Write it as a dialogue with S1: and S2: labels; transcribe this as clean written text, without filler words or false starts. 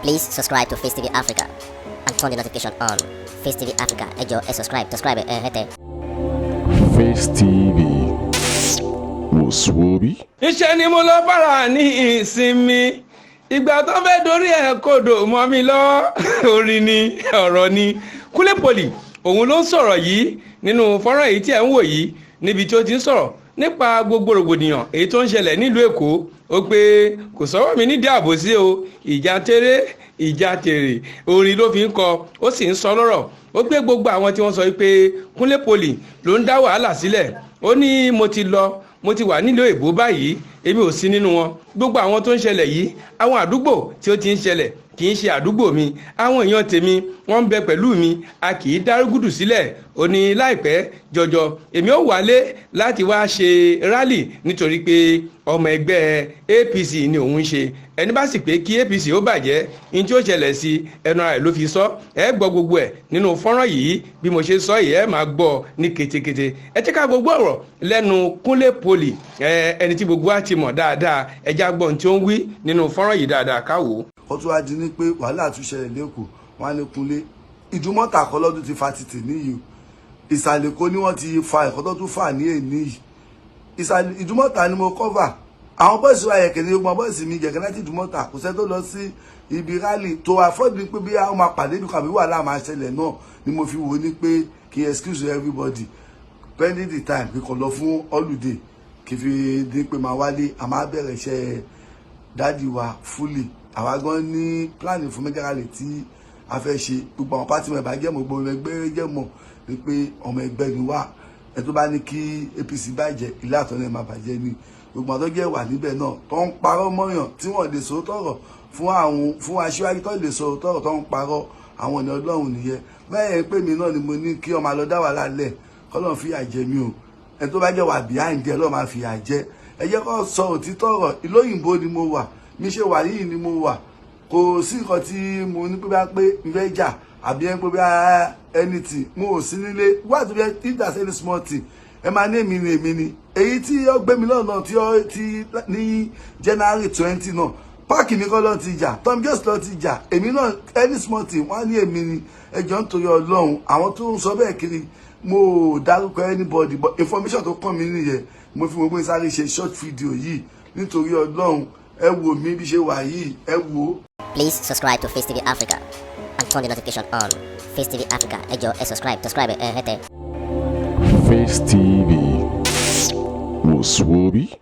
S1: Please subscribe to Facetv Africa and turn the notification on. Facetv Africa, ẹ jọ̀ọ́ subscribe hete.
S2: Face TV Muswobi.
S3: Iṣẹ́ ni mo lọ bára ní ìsinmi ìgbà tó fẹ́ dorí ẹ̀ kodò mọ́ mi lọ orin ni ọ̀rọ̀ ni Kunle Poli òun ló ń sọ̀rọ̀ yìí nínú fọ́nrán èyí tí ẹ̀ ń wò yìí níbi tí ó ti ń sọ̀rọ̀ nípa gbogbo rògbòdìyàn èyí tó ń ṣẹlẹ̀ nílùú Èkó ó pé kò sọ́wọ́ mi nídìí àbòsí o ìjà tèrè ìjà tèrè orin ló fi ń kọ ó sì ń sọ lọ́rọ̀ ó pé gbogbo àwọn tí wọ́n sọ pé Kunle Poli ló ń dá wàhálà sílẹ̀ ó ní mo ti wà nílùú èbó báyìí èmi ò sí nínú wọn gbogbo àwọn tó ń ṣẹlẹ̀ yìí àwọn àdúgbò tí ó ti ń ṣẹlẹ̀ kì í ṣe àdúgbò mi àwọn èèyàn tèmi wọ́n ń bẹ pẹ̀lú mi a kì í dárúgùdù sílẹ̀ ó ní láìpẹ́ jọjọ èmi ò wálé láti wá ṣe rálì nítorí pé ọmọ ẹgbẹ́ APC ni òun ń ṣe ẹni bá sì pé kí APC ó bàjẹ́ ní tí ó ṣẹlẹ̀ sí ẹnu ara ẹ̀ ló fi sọ ẹ gbọ́ gbogbo ẹ̀ nínú fọ́nrán yìí bí mo ṣe sọ yìí ẹ máa gbọ́ ní ketekete ẹ jẹ́ ká gbogbo ọ̀rọ̀ lẹ́nu Kunle Poli ẹni tí gbogbo wa ti mọ̀ dáadáa ẹ já gbọ́ ohun tí ó ń wí nínú fọ́nrán yìí dáadáa ká wò ó.
S4: ó tún wá di ní pé wàhálà tún ṣẹlẹ̀ lẹ́kọ̀ọ́ wọn á ní Kunle Ìdúmọ̀tà kọ́ lọ́dún ti fa títì níyì Ìsàlẹ̀ Èkó ni wọ́n ti fa ẹ̀kọ́ tó tún fà ní èní yìí Ìdúmọ̀tà ni mo cover àwọn bọ́ọ̀sì wa yẹ̀kẹ́ ní ogun bọ́ọ̀sì mi yẹ̀kẹ́ láti Ìdúmọ̀tà kò sẹ́ tó lọ sí ibi rally tó afford pé bí a máa pàdé nìkan àbí wàhálà máa ṣẹlẹ̀ náà ni mo fi wò ní pé kí excuse everybody pending the time kí kò lọ fún holiday kí fi dín pé máa wálé a máa bẹ̀rẹ̀ iṣẹ́ dáàdi wa fully àwa gan ní planning fún mega rally tí a fẹ́ ṣe gbogbo àwọn pátí mọ̀ ìbàjẹ́ mọ̀ gbogbo ẹgbẹ́ jẹ́ mọ̀ ní pé ọmọ ẹgbẹ́ ni wá ẹ tó bá ní kí APC bàjẹ́ ilé àtọ́nà ẹ̀ máa bàjẹ́ ni gbogbo àwọn tó jẹ́ wà níbẹ̀ náà tó ń parọ́ mọ́yàn tí wọ́n lè sọ tọ̀rọ̀ fún aṣíwájú tó lè sọ tọ̀rọ̀ tó ń parọ́ àwọn ènìyàn Ọlọ́run nìyẹn bẹ́ẹ̀ pé mi náà ni mo ní kí ọmọ alọ́ dá wà lálẹ́ kọ́lọ́n fi àjẹ mi o ẹ tó bá jẹ́ wà behind ẹ lọ́ọ́ máa fi àjẹ ẹ jẹ́ kó sọ òtítọ́ ọ̀rọ̀ ìlú òyìnbó ni mo wà mi ṣe wà yìí ni mo wà kò sí nǹkan tí mo ní pé bá pé n fẹ́ jà àbí ẹni pé bí anything mo ò sí nílé wá tó bí if there's any small thing ẹ máa ní èmi ni èyí tí ó gbé mi lọ́nà tí ó ti ní January 20 náà páàkì mi kọ́ lọ́n ti jà Tom Jones lọ́n ti jà èmi náà any small thing wọ́n á ní èmi ni ẹjọ́ nítorí Ọlọ́run àwọn tó ń sọ bẹ́ẹ̀ kiri mo dárúkọ anybody but information tó kàn mí nìyẹn mo fi gbogbo ìsáré ṣe short video yìí nítorí Ọlọ́run ẹ wò mí bí ṣe wà yìí ẹ wò.
S1: Please subscribe to Facetv Africa and turn the notification on. Facetv Africa, ẹ jọ̀ọ́ subscribe hete.
S2: Face TV Muswobi.